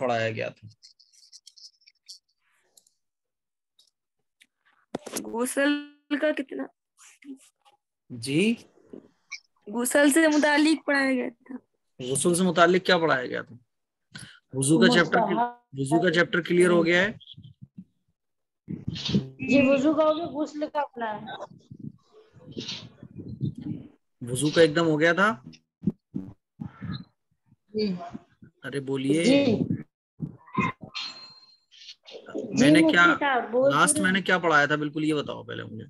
پڑھایا گیا تھا؟ غسل کا کتنا؟ جی غسل سے متعلق پڑھایا گیا تھا. غسل سے متعلق کیا پڑھایا گیا تھا؟ وضو کا چیپٹر کلیئر ہو گیا ہے؟ جی وضو کا ہو گیا، غسل کا اپنا ہے. وضو کا ایک دم ہو گیا تھا. جی ارے بولیے. جی میں جی نے کیا مفتی صاحب بول لاسٹ رہے میں ہیں. نے کیا پڑھایا تھا بالکل یہ بتاؤ پہلے مجھے.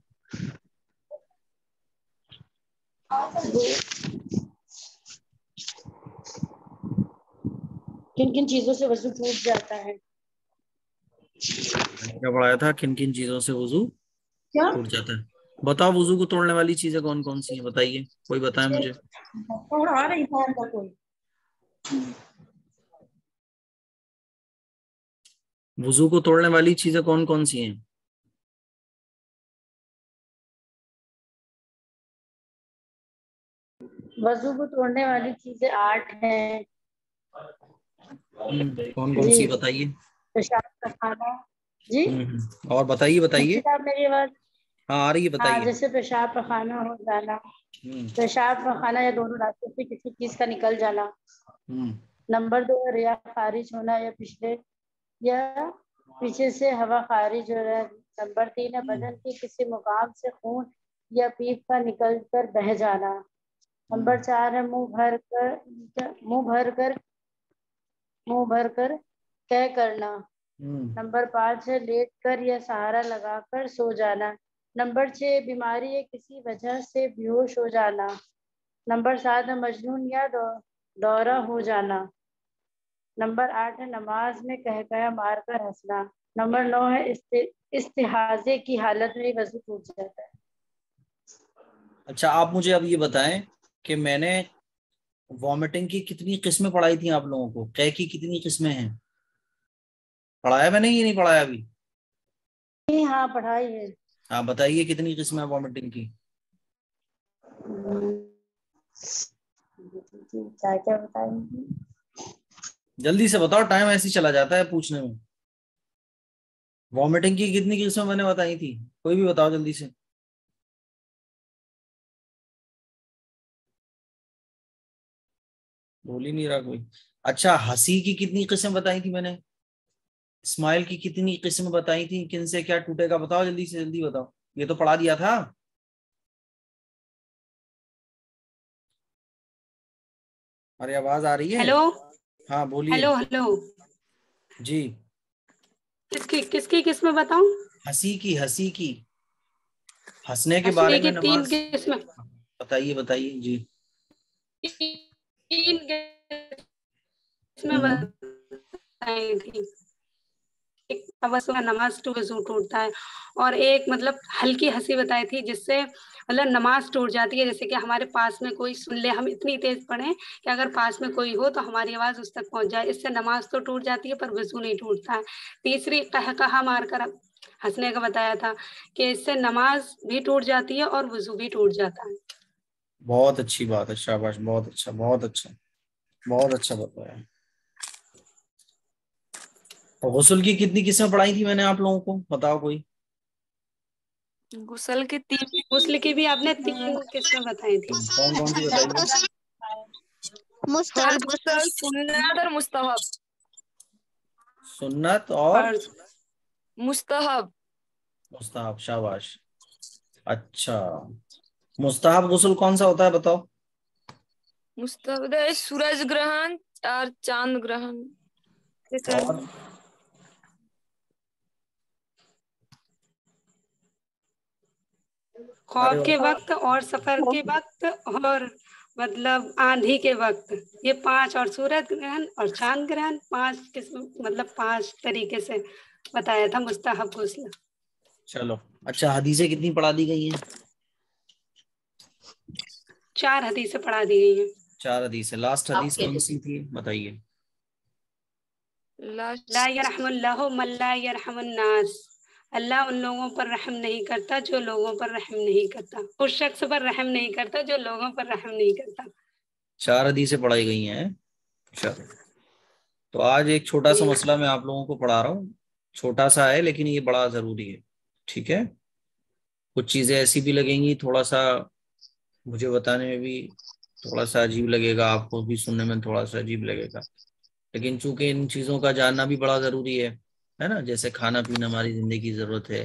کن کن چیزوں سے وضو ٹوٹ جاتا ہے؟ کیا پڑھایا تھا؟ کن کن چیزوں سے وضو کیا ٹوٹ جاتا ہے. بتاؤ وضو کو توڑنے والی چیزیں کون کون سی ہیں بتائیے، کوئی بتائے مجھے. پڑھا رہی تھا کوئی. وضو کو توڑنے والی چیزیں کون کون سی ہیں؟ وضو کو توڑنے والی چیزیں 8 ہیں. کون کون جی سی بتائیے. پیشاب کا خانہ. جی اور بتائیے مفتی صاحب میری آواز. ہاں آ رہی ہے، ہاں بتائیے. جیسے پیشاب پخانہ ہو جانا، پیشاب پخانہ یا دونوں راستوں سے کسی چیز کا نکل جانا. نمبر 2 ریا خارج ہونا یا پیچھے سے ہوا خارج ہو رہا ہے. نمبر 3 ہے بدن کے کسی مقام سے خون یا پیپ کا نکل کر بہہ جانا. نمبر 4 ہے منہ بھر کر طے کرنا. نمبر 5 ہے لیٹ کر یا سہارا لگا کر سو جانا. نمبر 6 بیماری یا کسی وجہ سے بیہوش ہو جانا. نمبر 7 ہے مجنون یا دورہ ہو جانا. نمبر 8 ہے نماز میں قہقہہ مار کر ہنسنا. نمبر 9 ہے استحاضے کی حالت میں وضو ٹوٹ جاتا ہے. اچھا آپ مجھے اب یہ بتائیں کہ میں نے وامٹنگ کی کتنی قسمیں پڑھائی تھیں آپ لوگوں کو؟ قے کی کتنی قسمیں ہیں پڑھایا میں نے، یہ نہیں پڑھایا ابھی؟ ہاں پڑھائی ہے. ہاں بتائیے کتنی قسمیں ہیں وامٹنگ کی؟ کیا کیا بتائیں گے؟ جلدی سے بتاؤ، ٹائم ایسے چلا جاتا ہے پوچھنے میں. وامٹنگ کی کتنی قسمیں میں نے بتائی تھی؟ کوئی بھی بتاؤ جلدی سے. بول ہی نہیں رہا کوئی. اچھا ہنسی کی کتنی قسم بتائی تھی میں نے؟ اسمائل کی کتنی قسم بتائی تھی؟ کن سے کیا ٹوٹے گا بتاؤ جلدی سے، جلدی بتاؤ. یہ تو پڑھا دیا تھا. ارے آواز آ رہی ہے؟ ہیلو ہاں بولیے. ہیلو ہیلو جی کس کی قسمیں بتاؤں؟ ہنسی کی ہنسنے کے بارے ہنسی میں کی 3 نماز. قسمیں. بتائیے جی. 3 قسمیں بتائی تھی. نماز وضو ٹوٹتا ہے، اور ایک مطلب ہلکی ہنسی بتائی تھی جس سے مطلب نماز ٹوٹ جاتی ہے. جیسے کہ ہمارے پاس میں کوئی سن لے، ہم اتنی تیز پڑھیں کہ اگر پاس میں کوئی ہو تو ہماری آواز اس تک پہنچ جائے. اس سے نماز تو ٹوٹ جاتی ہے پر وضو نہیں ٹوٹتا ہے. تیسری قہقہا مار کر ہنسنے کا بتایا تھا کہ اس سے نماز بھی ٹوٹ جاتی ہے اور وضو بھی ٹوٹ جاتا ہے. بہت اچھی بات ہے، شاباش، بہت اچھا بہت اچھا بہت اچھا بتایا. غسل کی کتنی قسمیں پڑھائی تھی میں نے آپ لوگوں کو؟ بتاؤ کوئی. غسل کی بھی آپ نے 3 قسمیں بتائی تھی. کون کون سی بتائیے؟ فرض غسل، سنت اور مستحب. سنت اور فرض مستحب. شاباش. اچھا مستحب غسل کون سا ہوتا ہے بتاؤ؟ مستحب سورج گرہن اور چاند گرہن. اور خواب کے وقت اور سفر کے وقت اور مطلب آندھی کے وقت، یہ 5. اور سورج گرہن اور چاند گرہن 5 قسم، مطلب 5 طریقے سے بتایا تھا مستحب غسل. چلو اچھا حدیثیں کتنی پڑھا دی گئی ہیں؟ 4 حدیثیں پڑھا دی گئی ہیں. 4 حدیثیں. لاسٹ حدیث کون سی تھی بتائیے؟ لا یرحم اللہ من لا یرحم الناس. اللہ ان لوگوں پر رحم نہیں کرتا جو لوگوں پر رحم نہیں کرتا. اس شخص پر رحم نہیں کرتا جو لوگوں پر رحم نہیں کرتا. 4 حدیثیں پڑھائی گئی ہیں. چلو تو آج ایک چھوٹا سا مسئلہ میں آپ لوگوں کو پڑھا رہا ہوں، چھوٹا سا ہے لیکن یہ بڑا ضروری ہے، ٹھیک ہے؟ کچھ چیزیں ایسی بھی لگیں گی تھوڑا سا مجھے بتانے میں بھی تھوڑا سا عجیب لگے گا، آپ کو بھی سننے میں تھوڑا سا عجیب لگے گا، لیکن چونکہ ان چیزوں کا جاننا بھی بڑا ضروری ہے نا؟ جیسے کھانا پینا ہماری زندگی کی ضرورت ہے،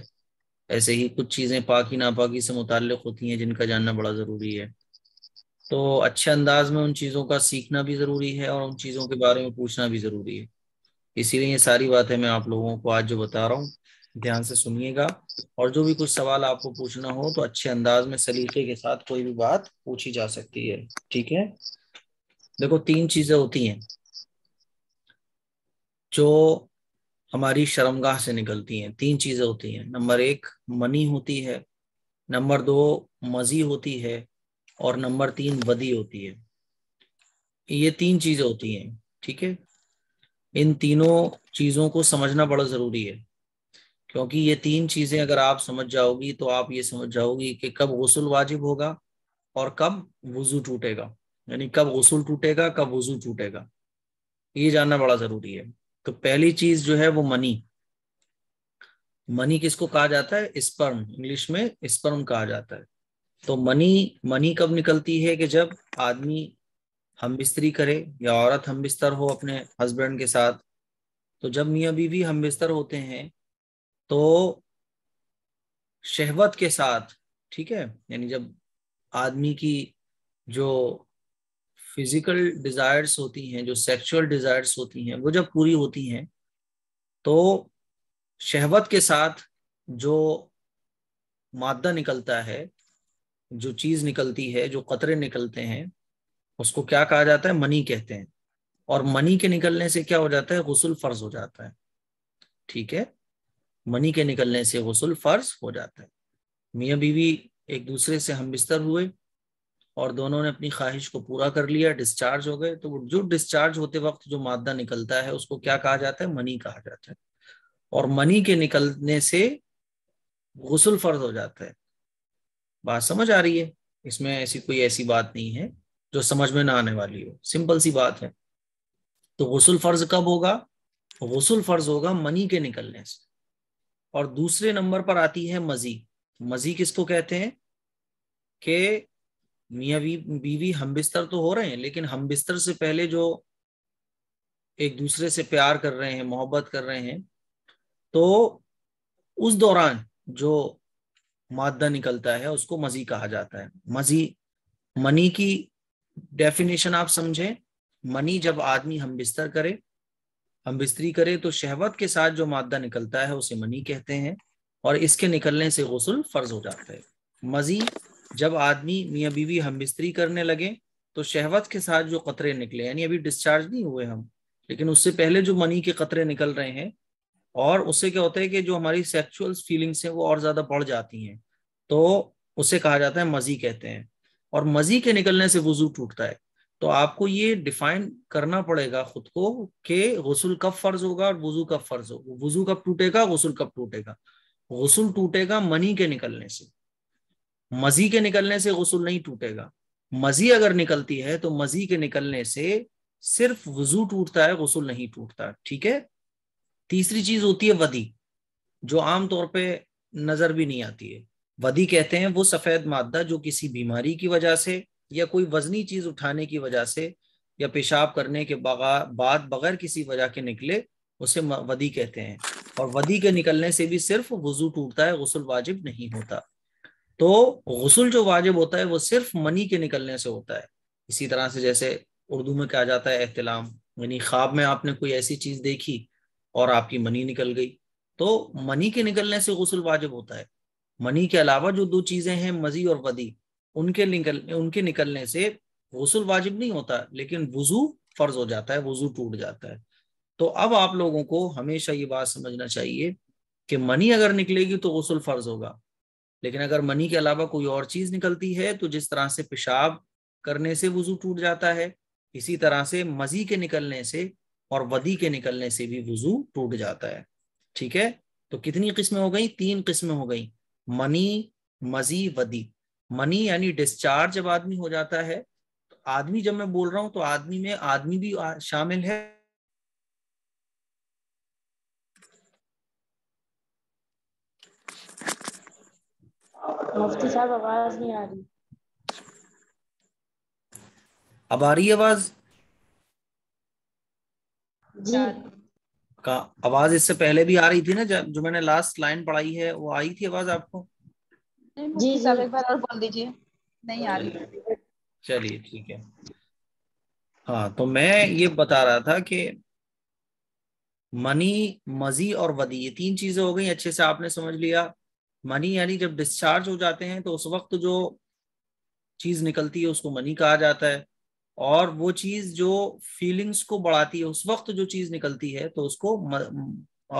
ایسے ہی کچھ چیزیں پاکی ناپاکی سے متعلق ہوتی ہیں جن کا جاننا بڑا ضروری ہے۔ تو اچھے انداز میں ان چیزوں کا سیکھنا بھی ضروری ہے اور ان چیزوں کے بارے میں پوچھنا بھی ضروری ہے۔ اسی لیے یہ ساری باتیں میں آپ لوگوں کو آج جو بتا رہا ہوں دھیان سے سنیے گا، اور جو بھی کچھ سوال آپ کو پوچھنا ہو تو اچھے انداز میں سلیقے کے ساتھ کوئی بھی بات پوچھی جا سکتی ہے، ٹھیک ہے؟ دیکھو 3 چیزیں ہوتی ہیں جو ہماری شرمگاہ سے نکلتی ہیں، 3 چیزیں ہوتی ہیں۔ نمبر 1 منی ہوتی ہے، نمبر 2 مزی ہوتی ہے، اور نمبر 3 ودی ہوتی ہے۔ یہ 3 چیزیں ہوتی ہیں، ٹھیک ہے؟ ان تینوں چیزوں کو سمجھنا بڑا ضروری ہے، کیونکہ یہ 3 چیزیں اگر آپ سمجھ جاؤ گی تو آپ یہ سمجھ جاؤ گی کہ کب غسل واجب ہوگا اور کب وضو ٹوٹے گا، یعنی کب غسل ٹوٹے گا کب وضو ٹوٹے گا، یہ جاننا بڑا ضروری ہے۔ تو پہلی چیز جو ہے وہ منی کس کو کہا جاتا ہے؟ اسپرم، انگلش میں اسپرم کہا جاتا ہے۔ تو منی کب نکلتی ہے؟ کہ جب آدمی ہم بستری کرے یا عورت ہم بستر ہو اپنے ہسبینڈ کے ساتھ، تو جب میاں بیوی ہم بستر ہوتے ہیں تو شہوت کے ساتھ، ٹھیک ہے، یعنی جب آدمی کی جو فزیکل ڈیزائرز ہوتی ہیں، جو سیکچول ڈیزائرز ہوتی ہیں، وہ جب پوری ہوتی ہیں تو شہوت کے ساتھ جو مادہ نکلتا ہے، جو چیز نکلتی ہے، جو قطرے نکلتے ہیں، اس کو کیا کہا جاتا ہے؟ منی کہتے ہیں۔ اور منی کے نکلنے سے کیا ہو جاتا ہے؟ غسل فرض ہو جاتا ہے، ٹھیک ہے؟ منی کے نکلنے سے غسل فرض ہو جاتا ہے۔ میاں بیوی ایک دوسرے سے ہم بستر ہوئے اور دونوں نے اپنی خواہش کو پورا کر لیا، ڈسچارج ہو گئے، تو جو ڈسچارج ہوتے وقت جو مادہ نکلتا ہے اس کو کیا کہا جاتا ہے؟ منی کہا جاتا ہے۔ اور منی کے نکلنے سے غسل فرض ہو جاتا ہے۔ بات سمجھ آ رہی ہے؟ اس میں ایسی بات نہیں ہے جو سمجھ میں نہ آنے والی ہو، سمپل سی بات ہے۔ تو غسل فرض کب ہوگا؟ غسل فرض ہوگا منی کے نکلنے سے۔ اور دوسرے نمبر پر آتی ہے مزی۔ مزی کس کو کہتے ہیں؟ کہ میاں بیوی ہم بستر تو ہو رہے ہیں، لیکن ہم بستر سے پہلے جو ایک دوسرے سے پیار کر رہے ہیں، محبت کر رہے ہیں، تو اس دوران جو مادہ نکلتا ہے اس کو مزی کہا جاتا ہے۔ مزی، منی کی ڈیفینیشن آپ سمجھیں، منی جب آدمی ہم بستری کرے تو شہوت کے ساتھ جو مادہ نکلتا ہے اسے منی کہتے ہیں، اور اس کے نکلنے سے غسل فرض ہو جاتا ہے۔ مزی جب آدمی میاں بیوی ہم بستری کرنے لگے تو شہوت کے ساتھ جو قطرے نکلے، یعنی ابھی ڈسچارج نہیں ہوئے ہم، لیکن اس سے پہلے جو منی کے قطرے نکل رہے ہیں، اور اس سے کیا ہوتا ہے کہ جو ہماری سیکچول فیلنگس ہیں وہ اور زیادہ بڑھ جاتی ہیں، تو اسے کہا جاتا ہے مزی کہتے ہیں۔ اور مزی کے نکلنے سے وضو ٹوٹتا ہے۔ تو آپ کو یہ ڈیفائن کرنا پڑے گا خود کو کہ غسل کب فرض ہوگا اور وضو کب فرض ہوگا، وضو کب ٹوٹے گا، غسل کب ٹوٹے گا۔ غسل ٹوٹے گا منی کے نکلنے سے، مزی کے نکلنے سے غسل نہیں ٹوٹے گا۔ مزی اگر نکلتی ہے تو مزی کے نکلنے سے صرف وضو ٹوٹتا ہے، غسل نہیں ٹوٹتا، ٹھیک ہے؟ تیسری چیز ہوتی ہے ودی، جو عام طور پہ نظر بھی نہیں آتی ہے۔ ودی کہتے ہیں وہ سفید مادہ جو کسی بیماری کی وجہ سے یا کوئی وزنی چیز اٹھانے کی وجہ سے یا پیشاب کرنے کے بعد بغیر کسی وجہ کے نکلے، اسے ودی کہتے ہیں۔ اور ودی کے نکلنے سے بھی صرف وضو ٹوٹتا ہے، غسل واجب نہیں ہوتا۔ تو غسل جو واجب ہوتا ہے وہ صرف منی کے نکلنے سے ہوتا ہے۔ اسی طرح سے جیسے اردو میں کہا جاتا ہے احتلام، یعنی خواب میں آپ نے کوئی ایسی چیز دیکھی اور آپ کی منی نکل گئی، تو منی کے نکلنے سے غسل واجب ہوتا ہے۔ منی کے علاوہ جو 2 چیزیں ہیں مزی اور ودی، ان کے نکلنے سے غسل واجب نہیں ہوتا، لیکن وضو فرض ہو جاتا ہے، وضو ٹوٹ جاتا ہے۔ تو اب آپ لوگوں کو ہمیشہ یہ بات سمجھنا چاہیے کہ منی اگر نکلے گی تو غسل فرض ہوگا، لیکن اگر منی کے علاوہ کوئی اور چیز نکلتی ہے تو جس طرح سے پیشاب کرنے سے وضو ٹوٹ جاتا ہے، اسی طرح سے مزی کے نکلنے سے اور ودی کے نکلنے سے بھی وضو ٹوٹ جاتا ہے، ٹھیک ہے؟ تو کتنی قسمیں ہو گئی؟ 3 قسمیں ہو گئی، منی، مزی، ودی۔ منی یعنی ڈسچارج جب آدمی ہو جاتا ہے، آدمی جب میں بول رہا ہوں تو آدمی میں آدمی بھی شامل ہے مفتی صاحب آواز نہیں آ رہی. اب آ رہی ہے آواز؟ جی آواز اس سے پہلے بھی آ رہی تھی نا، جو میں نے لاسٹ لائن پڑھائی ہے وہ آئی تھی آواز آپ کو؟ جی صاحب ایک بار اور بول دیجیے، نہیں آ رہی. چلیے ٹھیک ہے. ہاں تو میں یہ بتا رہا تھا کہ منی، مزی اور ودی، یہ تین چیزیں ہو گئی. اچھے سے آپ نے سمجھ لیا. منی یعنی جب ڈسچارج ہو جاتے ہیں تو اس وقت جو چیز نکلتی ہے اس کو منی کہا جاتا ہے، اور وہ چیز جو فیلنگز کو بڑھاتی ہے اس وقت جو چیز نکلتی ہے تو اس کو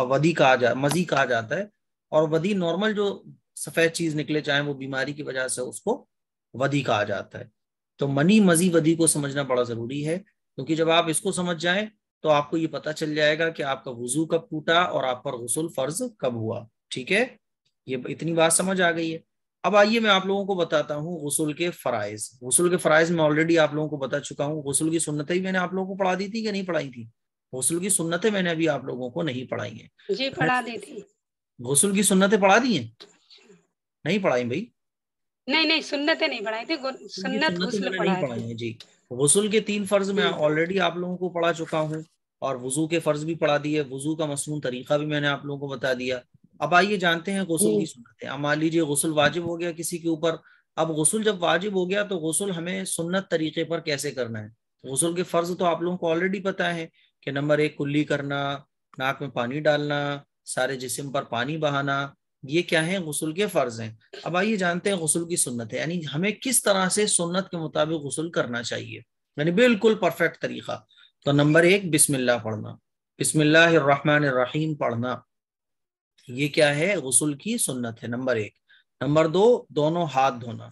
ودی مزی کہا جاتا ہے. اور ودی نارمل جو سفید چیز نکلے چاہے وہ بیماری کی وجہ سے، اس کو ودی کہا جاتا ہے. تو منی، مزی، ودی کو سمجھنا بڑا ضروری ہے، کیونکہ جب آپ اس کو سمجھ جائیں تو آپ کو یہ پتا چل جائے گا کہ آپ کا وضو کب ٹوٹا اور آپ پر غسل فرض کب ہوا. ٹھیک ہے، یہ اتنی بات سمجھ آ گئی ہے. اب آئیے میں آپ لوگوں کو بتاتا ہوں غسل کے فرائض. غسل کے فرائض میں آلریڈی آپ لوگوں کو بتا چکا ہوں. غسل کی سنتیں ہی میں نے آپ لوگوں کو پڑھا دی تھی کہ نہیں پڑھائی تھی؟ غسل کی سنتیں میں نے ابھی آپ لوگوں کو نہیں پڑھائی ہیں. جی پڑھا دی تھی. غسل کی سنتیں پڑھا دی ہیں؟ نہیں پڑھائی بھائی؟ نہیں سنتیں نہیں پڑھائی تھی، سنت سنتیں میں غسل نے نہیں پڑھائے تھے. پڑھائی ہیں جی. غسل کے 3 فرض میں آلریڈی آپ لوگوں کو پڑھا چکا ہوں، اور وضو کے فرض بھی پڑھا دیے. وضو کا مصنون طریقہ بھی میں نے آپ لوگوں کو بتا دیا. اب آئیے جانتے ہیں غسل کی سنتیں. اب مان لیجیے غسل واجب ہو گیا کسی کے اوپر. اب غسل جب واجب ہو گیا تو غسل ہمیں سنت طریقے پر کیسے کرنا ہے. غسل کے فرض تو آپ لوگوں کو آلریڈی پتا ہے کہ نمبر 1 کلی کرنا، ناک میں پانی ڈالنا، سارے جسم پر پانی بہانا، یہ کیا ہے؟ غسل کے فرض ہیں. اب آئیے جانتے ہیں غسل کی سنت ہے، یعنی ہمیں کس طرح سے سنت کے مطابق غسل کرنا چاہیے، یعنی بالکل پرفیکٹ طریقہ. تو نمبر 1 بسم اللہ پڑھنا، بسم اللہ الرحمن الرحیم پڑھنا، یہ کیا ہے؟ غسل کی سنت ہے نمبر 1. نمبر 2 دونوں ہاتھ دھونا،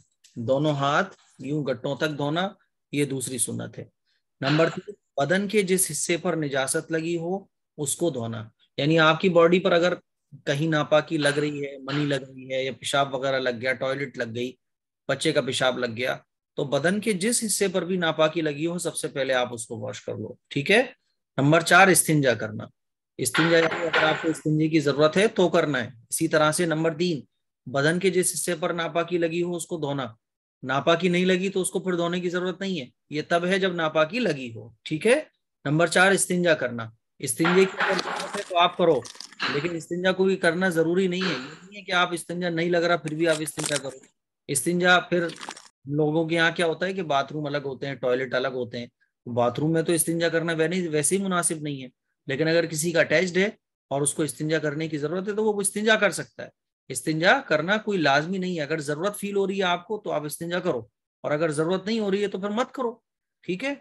دونوں ہاتھ یوں گٹوں تک دھونا، یہ دوسری سنت ہے. نمبر 3 بدن کے جس حصے پر نجاست لگی ہو اس کو دھونا، یعنی آپ کی باڈی پر اگر کہیں ناپاکی لگ رہی ہے، منی لگ رہی ہے، یا پیشاب وغیرہ لگ گیا، ٹوائلٹ لگ گئی، بچے کا پیشاب لگ گیا، تو بدن کے جس حصے پر بھی ناپاکی لگی ہو سب سے پہلے آپ اس کو واش کر لو. ٹھیک ہے. نمبر 4 استنجا کرنا، استنجا یعنی اگر آپ کو استنجے کی ضرورت ہے تو کرنا ہے. اسی طرح سے نمبر 3 بدن کے جس حصے پر ناپاکی لگی ہو اس کو دھونا، ناپاکی نہیں لگی تو اس کو پھر دھونے کی ضرورت نہیں ہے، یہ تب ہے جب ناپاکی لگی ہو. ٹھیک ہے. نمبر 4 استنجا کرنا، استنجے کی اگر ضرورت ہے تو آپ کرو، لیکن استنجا کو بھی کرنا ضروری نہیں ہے. یہ نہیں ہے کہ آپ استنجا نہیں لگ رہا پھر بھی آپ استنجا کرو. استنجا پھر لوگوں کے یہاں کیا ہوتا ہے کہ باتھ روم الگ ہوتے ہیں، ٹوائلٹ الگ ہوتے ہیں، باتھ روم میں تو استنجا کرنا ویسے ہی مناسب نہیں ہے. لیکن اگر کسی کا اٹیچڈ ہے اور اس کو استنجا کرنے کی ضرورت ہے تو وہ استنجا کر سکتا ہے. استنجا کرنا کوئی لازمی نہیں ہے، اگر ضرورت فیل ہو رہی ہے آپ کو تو آپ استنجا کرو، اور اگر ضرورت نہیں ہو رہی ہے تو پھر مت کرو. ٹھیک ہے.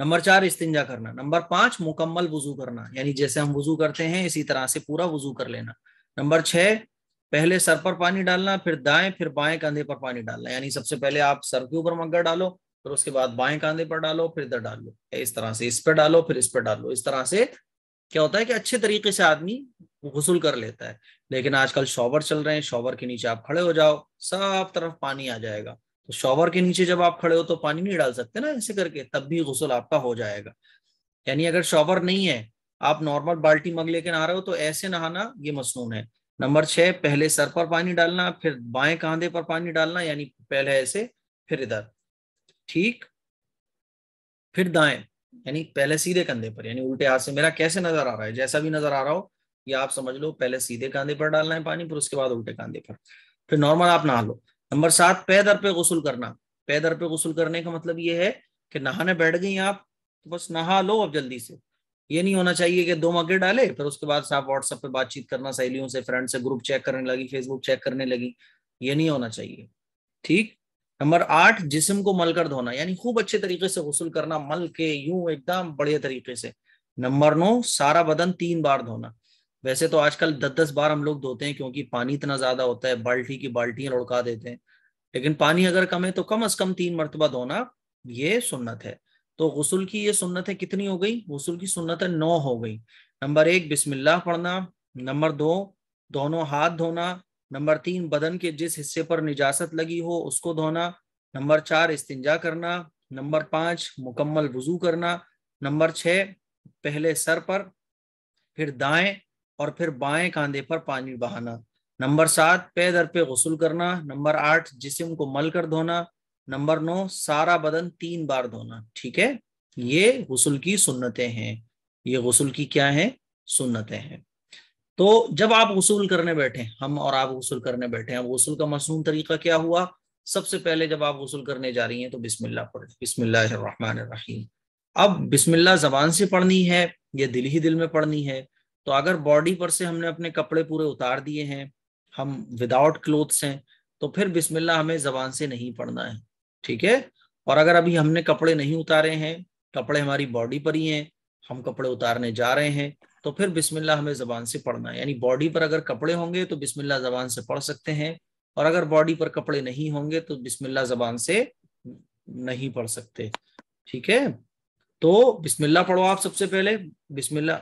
نمبر 4 استنجا کرنا. نمبر 5 مکمل وضو کرنا، یعنی جیسے ہم وضو کرتے ہیں اسی طرح سے پورا وضو کر لینا. نمبر 6 پہلے سر پر پانی ڈالنا، پھر دائیں پھر بائیں کاندھے پر پانی ڈالنا، یعنی سب سے پہلے آپ سر کے اوپر مگا ڈالو، پھر اس کے بعد بائیں کاندھے پر ڈالو، پھر ادھر ڈال لو، اس طرح سے اس پہ ڈالو پھر اس پہ ڈالو. اس طرح سے کیا ہوتا ہے کہ اچھے طریقے سے آدمی غسل کر لیتا ہے. لیکن آج کل شاور چل رہے ہیں، شاور کے نیچے آپ کھڑے ہو جاؤ سب طرف پانی آ جائے گا، تو شاور کے نیچے جب آپ کھڑے ہو تو پانی نہیں ڈال سکتے نا ایسے کر کے، تب بھی غسل آپ کا ہو جائے گا. یعنی اگر شاور نہیں ہے، آپ نارمل بالٹی مگ لے کے نہا رہے ہو تو ایسے نہانا یہ مسنون ہے. نمبر 6 پہلے سر پر پانی ڈالنا، پھر بائیں کاندھے پر پانی ڈالنا، یعنی پہلے ایسے پھر ادھر. ٹھیک. پھر دائیں، یعنی پہلے سیدھے کندھے پر، یعنی الٹے ہاتھ سے. میرا کیسے نظر آ رہا ہے؟ جیسا بھی نظر آ رہا ہو یہ آپ سمجھ لو، پہلے سیدھے کاندھے پر ڈالنا ہے پانی، پھر اس کے بعد الٹے کاندھے پر، پھر نارمل آپ نہا لو. نمبر 7 پے در پہ غسل کرنا. پے در پہ غسل کرنے کا مطلب یہ ہے کہ نہانے بیٹھ گئی آپ تو بس نہا لو اب جلدی سے. یہ نہیں ہونا چاہیے کہ 2 مگے ڈالے پھر اس کے بعد آپ واٹس ایپ پہ بات چیت کرنا، سہیلیوں سے، فرینڈ سے گروپ چیک کرنے لگی، فیس بک چیک کرنے لگی، یہ نہیں ہونا چاہیے. ٹھیک. نمبر 8 جسم کو مل کر دھونا، یعنی خوب اچھے طریقے سے غسل کرنا، مل کے یوں ایک دم بڑے طریقے سے. نمبر 9 سارا بدن 3 بار دھونا. ویسے تو آج کل 10 بار ہم لوگ دھوتے ہیں کیونکہ پانی اتنا زیادہ ہوتا ہے، بالٹی کی بالٹیاں لڑکا دیتے ہیں، لیکن پانی اگر کم ہے تو کم از کم 3 مرتبہ دھونا یہ سنت ہے. تو غسل کی یہ سنت ہے کتنی ہو گئی؟ غسل کی سنت ہے 9 ہو گئی. نمبر 1 بسم اللہ پڑھنا، نمبر 2 دونوں ہاتھ دھونا، نمبر 3 بدن کے جس حصے پر نجاست لگی ہو اس کو دھونا، نمبر 4 استنجا کرنا، نمبر 5 مکمل وضو کرنا، نمبر 6 پہلے سر پر پھر دائیں اور پھر بائیں کاندھے پر پانی بہانا. نمبر 7 پے در پہ غسل کرنا. نمبر 8 جسم کو مل کر دھونا. نمبر 9 سارا بدن 3 بار دھونا. ٹھیک ہے، یہ غسل کی سنتیں ہیں. یہ غسل کی کیا ہیں؟ سنتیں ہیں. تو جب آپ غسل کرنے بیٹھے، ہم اور آپ غسل کرنے بیٹھے ہیں، اب غسل کا مصنون طریقہ کیا ہوا؟ سب سے پہلے جب آپ غسل کرنے جا رہی ہیں تو بسم اللہ پڑھ، بسم اللہ الرحمن الرحیم. اب بسم اللہ زبان سے پڑھنی ہے یا دل ہی دل میں پڑھنی ہے؟ تو اگر باڈی پر سے ہم نے اپنے کپڑے پورے اتار دیے ہیں، ہم وداؤٹ کلوتھس ہیں، تو پھر بسم اللہ ہمیں زبان سے نہیں پڑھنا ہے. ٹھیک ہے. اور اگر ابھی ہم نے کپڑے نہیں اتارے ہیں، کپڑے ہماری باڈی پر ہی ہیں، ہم کپڑے اتارنے جا رہے ہیں، تو پھر بسم اللہ ہمیں زبان سے پڑھنا ہے. یعنی باڈی پر اگر کپڑے ہوں گے تو بسم اللہ زبان سے پڑھ سکتے ہیں، اور اگر باڈی پر کپڑے نہیں ہوں گے تو بسم اللہ زبان سے نہیں پڑھ سکتے. ٹھیک ہے. تو بسم اللہ پڑھو آپ سب سے پہلے، بسم اللہ.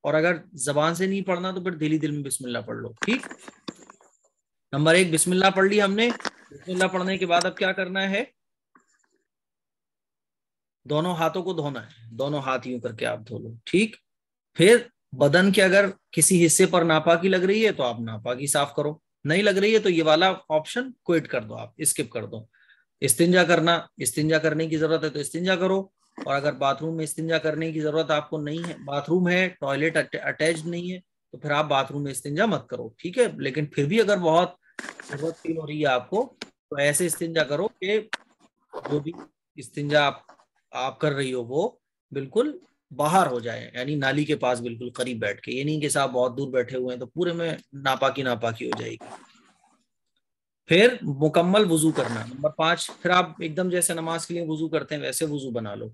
اور اگر زبان سے نہیں پڑھنا تو پھر دل ہی دل میں بسم اللہ پڑھ لو. ٹھیک. نمبر 1 بسم اللہ پڑھ لی ہم نے. بسم اللہ پڑھنے کے بعد اب کیا کرنا ہے؟ دونوں ہاتھوں کو دھونا ہے. دونوں ہاتھ یوں کر کے آپ دھو لو. ٹھیک. پھر بدن کے اگر کسی حصے پر ناپاکی لگ رہی ہے تو آپ ناپاکی صاف کرو. نہیں لگ رہی ہے تو یہ والا آپشن کوئٹ کر دو، آپ اسکپ کر دو. استنجا کرنا، استنجا کرنے کی ضرورت ہے تو استنجا کرو. اور اگر باتھ روم میں استنجا کرنے کی ضرورت آپ کو نہیں ہے، باتھ روم ہے، ٹوائلٹ اٹیچڈ نہیں ہے، تو پھر آپ باتھ روم میں استنجا مت کرو. ٹھیک ہے. لیکن پھر بھی اگر بہت ضرورت فیل ہو رہی ہے آپ کو تو ایسے استنجا کرو کہ جو بھی استنجا آپ کر رہی ہو وہ بالکل باہر ہو جائے، یعنی نالی کے پاس بالکل قریب بیٹھ کے. یہ نہیں کہ صاحب بہت دور بیٹھے ہوئے ہیں تو پورے میں ناپاکی ہو جائے گی. پھر مکمل وضو کرنا. نمبر 5 پھر آپ ایک دم جیسے نماز کے لیے وضو کرتے ہیں ویسے وضو بنا لو.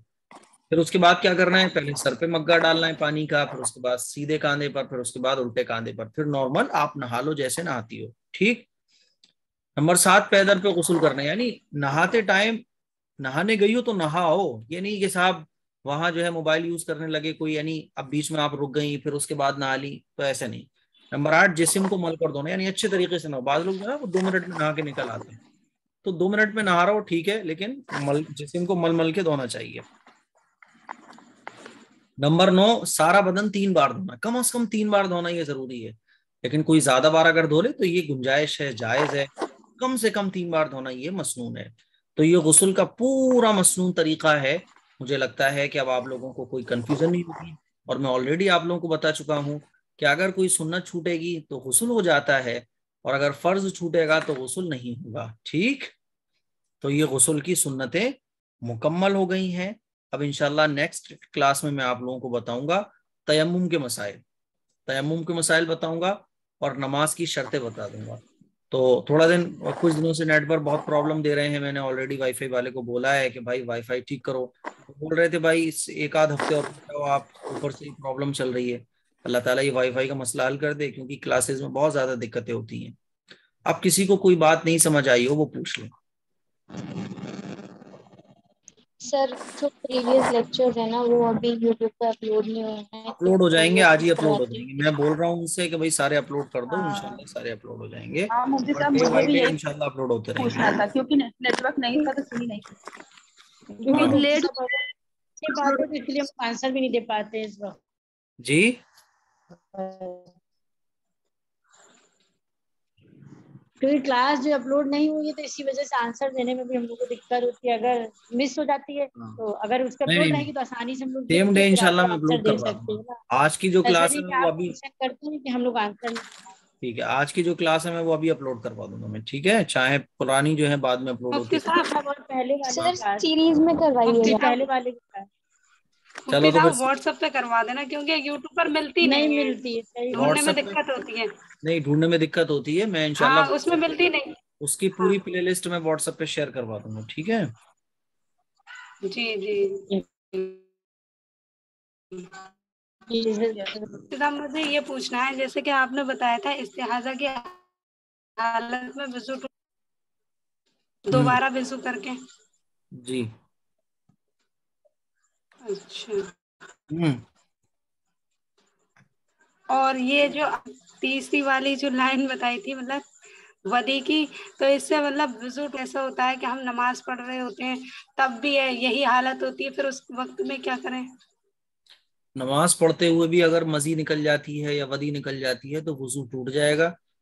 پھر اس کے بعد کیا کرنا ہے؟ پہلے سر پہ مگا ڈالنا ہے پانی کا، پھر اس کے بعد سیدھے کاندھے پر، پھر اس کے بعد الٹے کاندھے پر، پھر نارمل آپ نہا لو جیسے نہاتی ہو. ٹھیک. نمبر 7 پیدر پہ غسل کرنا ہے، یعنی نہاتے ٹائم نہانے گئی ہو تو نہاؤ. یہ نہیں کہ صاحب وہاں جو ہے موبائل یوز کرنے لگے کوئی، یعنی اب بیچ میں آپ رک گئی پھر اس کے بعد نہا لی، تو ایسے نہیں. نمبر 8 جسم کو مل کر دھونا، یعنی اچھے طریقے سے نہو. بعض لوگ جو ہے وہ 2 منٹ میں نہا کے نکل آتے ہیں، تو 2 منٹ میں نہا رہا ہو ٹھیک ہے، لیکن جسم کو مل کے دھونا چاہیے. نمبر 9 سارا بدن 3 بار دھونا. کم از کم 3 بار دھونا یہ ضروری ہے، لیکن کوئی زیادہ بار اگر دھو لے تو یہ گنجائش ہے، جائز ہے. کم سے کم 3 بار دھونا یہ مسنون ہے. تو یہ غسل کا پورا مسنون طریقہ ہے. مجھے لگتا ہے کہ اب آپ لوگوں کو کوئی کنفیوژن نہیں ہوگی، اور میں آلریڈی آپ لوگوں کو بتا چکا ہوں کہ اگر کوئی سنت چھوٹے گی تو غسل ہو جاتا ہے، اور اگر فرض چھوٹے گا تو غسل نہیں ہوگا. ٹھیک. تو یہ غسل کی سنتیں مکمل ہو گئی ہیں. اب انشاءاللہ نیکسٹ کلاس میں آپ لوگوں کو بتاؤں گا تیمم کے مسائل. تیمم کے مسائل بتاؤں گا اور نماز کی شرطیں بتا دوں گا. تو کچھ دنوں سے نیٹ پر بہت پرابلم دے رہے ہیں. میں نے آلریڈی وائی فائی والے کو بولا ہے کہ بھائی وائی فائی ٹھیک کرو. بول رہے تھے بھائی اس ایک آدھ ہفتے اور آپ اوپر سے پرابلم چل رہی ہے. اللہ تعالیٰ یہ وائی فائی کا مسئلہ حل کر دے، کیونکہ کلاسز میں بہت زیادہ دقتیں ہوتی ہیں. اب کسی کو کوئی بات نہیں سمجھ آئی ہو وہ پوچھ لیں. سر جو پریویس لیکچرز ہیں نا وہ ابھی یوٹیوب پہ اپلوڈ نہیں ہوئے ہیں. اپلوڈ ہو جائیں گے، آج ہی اپلوڈ ہو جائیں گے. میں بول رہا ہوں ان سے کہ بھائی سارے اپلوڈ کر دو، انشاءاللہ سارے اپلوڈ ہو جائیں گے. ہاں مفتی اور صاحب ڈے مجھے بائی بھی ڈے یہی انشاءاللہ اپلوڈ ہوتے رہیں پوچھنا گے. تھا، کیونکہ نیٹ ورک نہیں تھا تو سنی نہیں تھی. بہت ہاں لیٹ بات ہے اس لیے ہم آنسر بھی نہیں دے پاتے اس وقت. جی کیونکہ کلاس جو اپلوڈ نہیں ہوئی ہے تو اسی وجہ سے آنسر دینے میں بھی ہم لوگ کو دقت ہوتی ہے. اگر مس ہو جاتی ہے تو اگر اس کا اپلوڈ رہے گی تو آسانی سے ہم لوگ سیم دیکھ ڈے کے پھر آپ انشاءاللہ کو میں آنسر اپلوڈ دے کروا دوں سکتے گا. ہیں نا. آج کی جو ایسا کلاس ہے نہیں کہ وہ آپ ابھی کوشچن کرتے ہیں کہ ہم لوگ آنسر. ٹھیک ہے، آج کی جو کلاس ہے میں وہ ابھی اپلوڈ کروا دوں گا میں. ٹھیک ہے، چاہے پرانی جو ہے بعد میں اپلوڈ ہوتی مفتی ہے. صاحب پہلے والے سر کلاس سیریز میں کروائیے گا. پہلے والے چلو مفتی تو صاحب پھر واٹس ایپ پہ کروا دینا، کیونکہ یوٹیوب پر ملتی نہیں ہے، ملتی ہے. صحیح ڈھونڈنے واٹس میں ایپ پہ دقت ہوتی ہے. نہیں، ڈھونڈنے میں دقت ہوتی ہے. میں انشاءاللہ ہاں اس میں ملتی نہیں. اس کی ہاں پوری پلے لسٹ میں واٹس ایپ پہ شیئر کروا دوں گا. ٹھیک ہے. جی جی. مجھے یہ پوچھنا ہے، جیسے کہ آپ نے بتایا تھا استحاضہ کی حالت میں وضو دوبارہ وضو کر کے. جی اچھا. اور یہ جو تیسری والی جو لائن بتائی تھی مطلب ودی کی، تو اس سے مطلب وضو کیسا ہوتا ہے کہ ہم نماز پڑھ رہے ہوتے ہیں تب بھی یہی حالت ہوتی ہے، پھر اس وقت میں کیا کریں؟ نماز پڑھتے ہوئے بھی اگر مزی نکل جاتی ہے یا ودی نکل جاتی ہے تو وضو ٹوٹ جائے گا.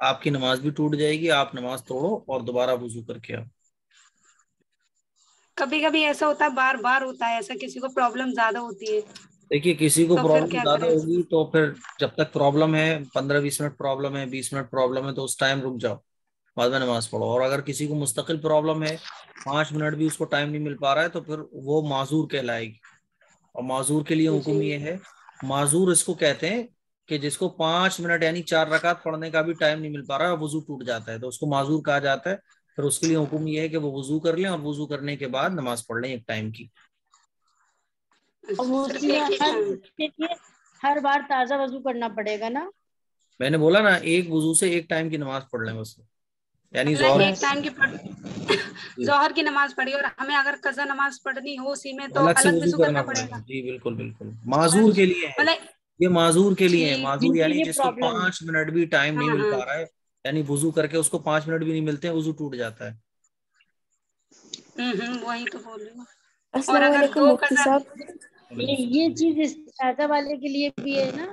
آپ کی نماز بھی ٹوٹ جائے گی، آپ نماز توڑو اور دوبارہ وضو کر کے آؤ۔ کبھی کبھی ایسا ہوتا ہے، بار بار ہوتا ہے ایسا، کسی کو پرابلم زیادہ ہوتی ہے دیکھیے کسی کو تو پھر پرابلم کیا زیادہ کریں اس ہوگی تو پھر جب تک پرابلم ہے 15-20 منٹ پرابلم ہے، 20 منٹ پرابلم ہے، تو اس ٹائم رک جاؤ، بعد میں نماز پڑھو۔ اور اگر کسی کو مستقل پرابلم ہے، 5 منٹ بھی اس کو ٹائم نہیں مل پا رہا ہے، تو پھر وہ معذور کہلائے گی۔ اور معذور کے لیے حکم جی یہ ہے، معذور اس کو کہتے ہیں کہ جس کو 5 منٹ یعنی 4 رکعت پڑھنے کا بھی ٹائم نہیں مل پا رہا ہے، وضو ٹوٹ جاتا ہے، تو اس کو معذور کہا جاتا ہے۔ پھر اس کے لیے حکم یہ ہے کہ وہ وضو کر لیں اور وضو کرنے کے بعد نماز پڑھ لیں ایک ٹائم کی۔ اور وہ اس صرف میں ایک ہی ٹائم۔ ہر بار تازہ وضو کرنا پڑے گا نا؟ میں نے بولا نا ایک وضو سے ایک ٹائم کی نماز پڑھ لیں بس، یعنی مطلب ظہر ایک ٹائم کی جی ظہر کی نماز پڑھی اور ہمیں اگر قضا نماز پڑھنی ہو اسی میں تو الگ سے وضو وضو کرنا کرنا پڑے پڑے گا، گا۔ جی بالکل بالکل، معذور کے لیے ہے مطلب یہ، معذور کے لیے ہے، ٹھیک۔ معذور جن کے یعنی لیے جس کو پرابلم 5 منٹ بھی ٹائم نہیں ہاں مل ہاں پا رہا ہے، یعنی وضو کر کے اس کو 5 منٹ بھی نہیں ملتے ہیں، وضو ٹوٹ جاتا ہے۔ وہی تو بول رہی ہوں۔ اور السلام اگر علیکم دو مفتی قضا، صاحب۔ یہ چیز استعاذہ والے کے لیے بھی ہے نا؟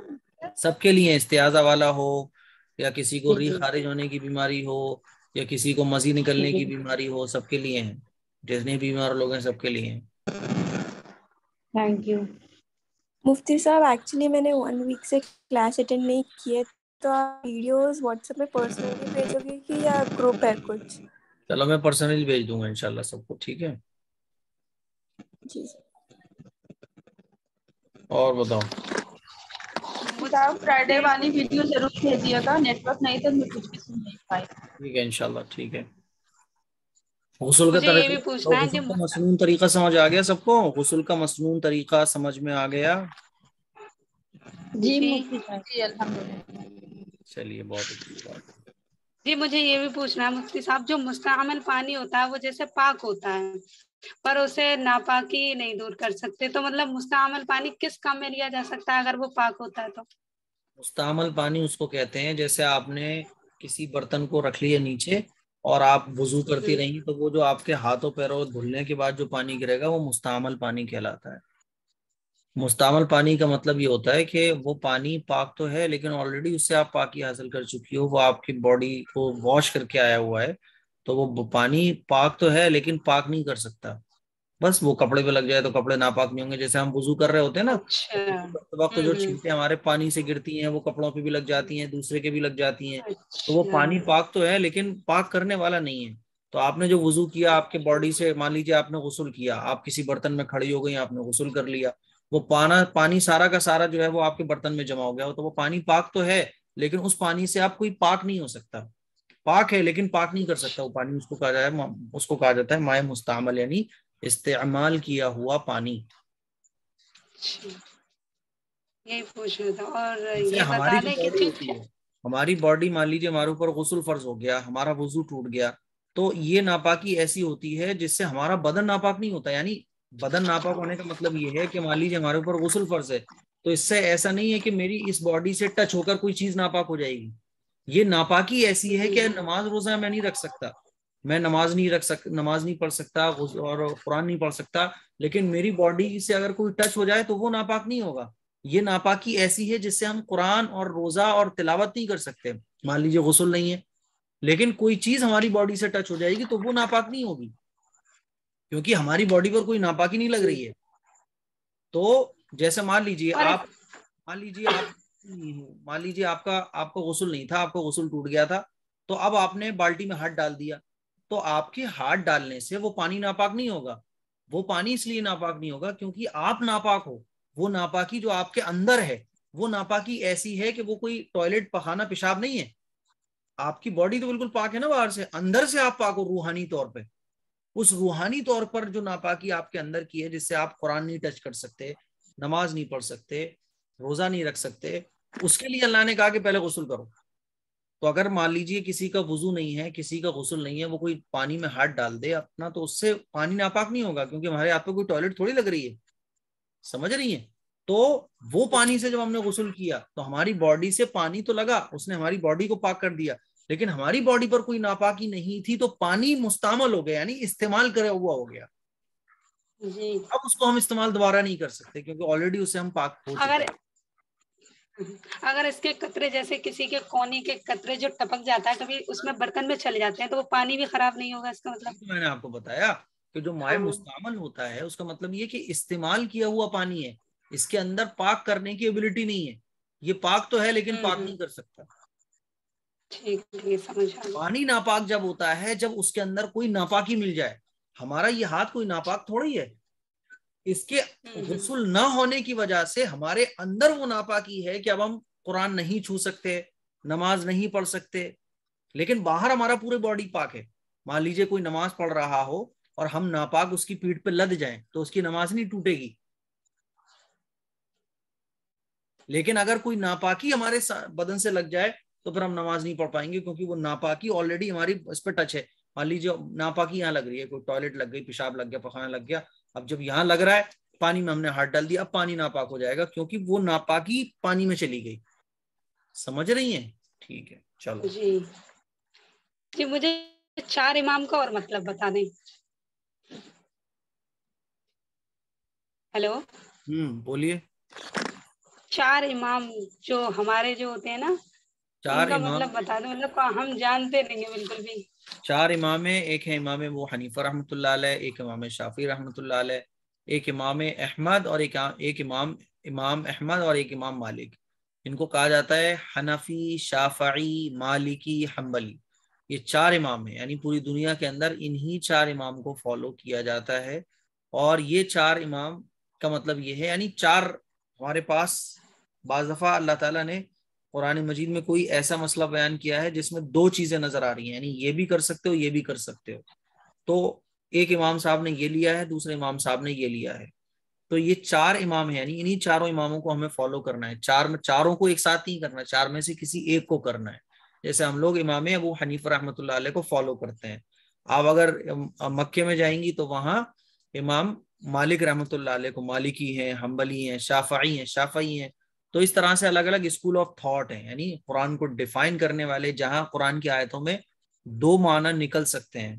سب کے لیے، استعاذہ والا ہو یا کسی کو جی ری جی خارج ہونے کی بیماری ہو یا کسی کو مزی نکلنے جی کی بیماری ہو، سب کے لیے ہیں، جتنے بیمار لوگ ہیں سب کے لیے ہیں۔ تھینک یو مفتی صاحب ایکچولی میں نے 1 ویک سے کلاس اٹینڈ نہیں کی ہے، تو آپ ویڈیوز واٹس ایپ میں پرسنلی بھیجو گے کہ یا گروپ ہے کچھ؟ چلو میں پرسنلی بھیج دوں گا انشاءاللہ سب کو، ٹھیک ہے؟ جی اور بتاؤ۔ صاحب فرائیڈے والی ویڈیو ضرور بھیجیے گا، نیٹ ورک نہیں تو میں کچھ بھی سن نہیں پائی۔ ٹھیک ہے انشاءاللہ، ٹھیک ہے۔ غسل کا مجھے یہ طریقہ، بھی پوچھنا ہے غسل جو کا مسنون طریقہ سمجھ آ گیا سب کو؟ غسل کا مسنون طریقہ سمجھ میں آ گیا؟ جی جی مفتی صاحب۔ جی الحمدللہ۔ چلیے بہت اچھی بات ہے۔ جی مجھے یہ بھی پوچھنا ہے مفتی صاحب، جو مستعمل پانی ہوتا ہے وہ جیسے پاک ہوتا ہے پر اسے ناپاکی نہیں دور کر سکتے، تو مطلب مستعمل پانی کس کام میں لیا جا سکتا ہے اگر وہ پاک ہوتا ہے تو؟ مستعمل پانی اس کو کہتے ہیں جیسے آپ نے کسی برتن کو رکھ لیا نیچے اور آپ وضو کرتی رہیں تو وہ جو آپ کے ہاتھوں پیروں دھلنے کے بعد جو پانی گرے گا وہ مستعمل پانی کہلاتا ہے۔ مستعمل پانی کا مطلب یہ ہوتا ہے کہ وہ پانی پاک تو ہے لیکن آلریڈی اس سے آپ پاکی حاصل کر چکی ہو، وہ آپ کی باڈی کو واش کر کے آیا ہوا ہے، تو وہ پانی پاک تو ہے لیکن پاک نہیں کر سکتا۔ بس وہ کپڑے پہ لگ جائے تو کپڑے ناپاک نہیں ہوں گے، جیسے ہم وضو کر رہے ہوتے ہیں نا اچھا۔ تو وقت جو چھینٹیں ہمارے پانی سے گرتی ہیں وہ کپڑوں پہ بھی لگ جاتی ہیں، دوسرے کے بھی لگ جاتی ہیں، تو وہ اچھا پانی پاک تو ہے لیکن پاک کرنے والا نہیں ہے۔ تو آپ نے جو وضو کیا، آپ کے باڈی سے مان لیجیے آپ نے غسل کیا، آپ کسی برتن میں کھڑی ہو گئی، آپ نے غسل کر لیا، وہ پانی سارا کا سارا جو ہے وہ آپ کے برتن میں جمع ہو گیا، تو وہ پانی پاک تو ہے لیکن اس پانی سے آپ کوئی پاک نہیں ہو سکتا، پاک ہے لیکن پاک نہیں کر سکتا وہ پانی، اس کو کہا جاتا ہے مائع مستعمل، یعنی استعمال کیا ہوا پانی۔ اچھا، یہی پوچھنا تھا۔ اور جیسے یہ ہماری بتا جو دیں کہ باڈی ہوتی ہے، ہماری باڈی مان لیجیے ہمارے اوپر غسل فرض ہو گیا، ہمارا وضو ٹوٹ گیا، تو یہ ناپاکی ایسی ہوتی ہے جس سے ہمارا بدن ناپاک نہیں ہوتا، یعنی بدن ناپاک ہونے کا مطلب یہ ہے کہ مان لیجیے ہمارے اوپر غسل فرض ہے تو اس سے ایسا نہیں ہے کہ میری اس باڈی سے ٹچ ہو کر کوئی چیز ناپاک ہو جائے گی، یہ ناپاکی ایسی ہے کہ نماز روزہ میں نہیں رکھ سکتا، میں نماز نہیں پڑھ سکتا اور قرآن نہیں پڑھ سکتا، لیکن میری باڈی سے اگر کوئی ٹچ ہو جائے تو وہ ناپاک نہیں ہوگا۔ یہ ناپاکی ایسی ہے جس سے ہم قرآن اور روزہ اور تلاوت نہیں کر سکتے، مان لیجیے غسل نہیں ہے لیکن کوئی چیز ہماری باڈی سے ٹچ ہو جائے گی تو وہ ناپاک نہیں ہوگی کیونکہ ہماری باڈی پر کوئی ناپاکی نہیں لگ رہی ہے۔ تو جیسے مان لیجیے اور آپ آپ کو غسل نہیں تھا، آپ کو غسل ٹوٹ گیا تھا، تو اب آپ نے بالٹی میں ہاتھ ڈال دیا، تو آپ کے ہاتھ ڈالنے سے وہ پانی ناپاک نہیں ہوگا، وہ پانی اس لیے ناپاک نہیں ہوگا کیونکہ آپ ناپاک ہو، وہ ناپاکی جو آپ کے اندر ہے وہ ناپاکی ایسی ہے کہ وہ کوئی ٹوائلٹ پخانا پیشاب نہیں ہے، آپ کی باڈی تو بالکل پاک ہے نا باہر سے، اندر سے آپ پاک ہو روحانی طور پہ، اس روحانی طور پر جو ناپاکی آپ کے اندر کی ہے جس سے آپ قرآن نہیں ٹچ کر سکتے، نماز نہیں پڑھ سکتے، روزہ نہیں رکھ سکتے، اس کے لیے اللہ نے کہا کہ پہلے غسل کرو۔ تو اگر مان لیجیے کسی کا وضو نہیں ہے، کسی کا غسل نہیں ہے، وہ کوئی پانی میں ہاتھ ڈال دے اپنا تو اس سے پانی ناپاک نہیں ہوگا کیونکہ ہمارے ہاتھ پہ کوئی ٹوائلٹ تھوڑی لگ رہی ہے، سمجھ رہی ہیں؟ تو وہ پانی سے جب ہم نے غسل کیا تو ہماری باڈی سے پانی تو لگا، اس نے ہماری باڈی کو پاک کر دیا، لیکن ہماری باڈی پر کوئی ناپاکی نہیں تھی تو پانی مستعمل ہو گیا، یعنی استعمال کرا ہوا ہو گیا، جی اب اس کو ہم استعمال دوبارہ نہیں کر سکتے کیونکہ آلریڈی اسے ہم پاک ہو چکے اگر ہیں۔ اگر اس کے قطرے جیسے کسی کے کونی کے قطرے جو ٹپک جاتا ہے کبھی اس میں برتن میں چلے جاتے ہیں تو وہ پانی بھی خراب نہیں ہوگا اس کا مطلب؟ میں نے آپ کو بتایا کہ جو مائع مستعمل ہوتا ہے اس کا مطلب یہ کہ استعمال کیا ہوا پانی ہے، اس کے اندر پاک کرنے کی ایبلٹی نہیں ہے، یہ پاک تو ہے لیکن پاک نہیں کر سکتا۔ پانی ناپاک جب ہوتا ہے جب اس کے اندر کوئی ناپاکی مل جائے، ہمارا یہ ہاتھ کوئی ناپاک تھوڑی ہے، اس کے غسل نہ ہونے کی وجہ سے ہمارے اندر وہ ناپاکی ہے کہ اب ہم قرآن نہیں چھو سکتے، نماز نہیں پڑھ سکتے، لیکن باہر ہمارا پورے باڈی پاک ہے۔ مان لیجئے کوئی نماز پڑھ رہا ہو اور ہم ناپاک اس کی پیٹھ پہ لد جائیں تو اس کی نماز نہیں ٹوٹے گی، لیکن اگر کوئی ناپاکی ہمارے بدن سے لگ جائے تو پھر ہم نماز نہیں پڑھ پائیں گے، کیونکہ وہ ناپاکی آلریڈی ہماری اس پہ ٹچ ہے۔ مان لیجیے ناپاکی یہاں لگ رہی ہے، کوئی ٹوائلٹ لگ گئی، پیشاب لگ گیا، پخانہ لگ گیا، اب جب یہاں لگ رہا ہے پانی میں ہم نے ہاتھ ڈال دیا، اب پانی ناپاک ہو جائے گا کیونکہ وہ ناپاکی پانی میں چلی گئی۔ سمجھ رہی ہیں؟ ٹھیک ہے، چلو جی مجھے 4 امام کا اور مطلب بتا دیں۔ ہیلو بولیے۔ 4 امام جو ہمارے جو ہوتے ہیں نا، ان کا مطلب بتا دیں، مطلب ہم جانتے نہیں ہیں بالکل بھی۔ 4 امام ہیں، ایک ہے امام ابو حنیفہ رحمۃ اللہ علیہ، ایک امام شافعی رحمۃ اللہ علیہ، ایک امام احمد اور ایک امام احمد اور ایک امام مالک۔ ان کو کہا جاتا ہے حنفی، شافعی، مالکی، حنبلی۔ یہ 4 امام ہیں، یعنی پوری دنیا کے اندر انہی 4 امام کو فالو کیا جاتا ہے۔ اور یہ 4 امام کا مطلب یہ ہے، یعنی 4 ہمارے پاس بعض دفعہ اللہ تعالیٰ نے قرآن مجید میں کوئی ایسا مسئلہ بیان کیا ہے جس میں 2 چیزیں نظر آ رہی ہیں، یعنی یہ بھی کر سکتے ہو، یہ بھی کر سکتے ہو، تو ایک امام صاحب نے یہ لیا ہے، دوسرے امام صاحب نے یہ لیا ہے، تو یہ 4 امام ہیں، یعنی انہی 4 اماموں کو ہمیں فالو کرنا ہے۔ چاروں کو ایک ساتھ نہیں کرنا، 4 میں سے کسی ایک کو کرنا ہے۔ جیسے ہم لوگ امام ابو حنیفہ رحمۃ اللہ علیہ کو فالو کرتے ہیں۔ آپ اگر مکے میں جائیں گی تو وہاں امام مالک رحمۃ اللہ علیہ کو مالکی ہیں، حنبلی ہیں، شافعی ہیں۔ تو اس طرح سے الگ الگ اسکول آف تھاٹ ہیں، یعنی قرآن کو ڈیفائن کرنے والے، جہاں قرآن کی آیتوں میں 2 معنی نکل سکتے ہیں۔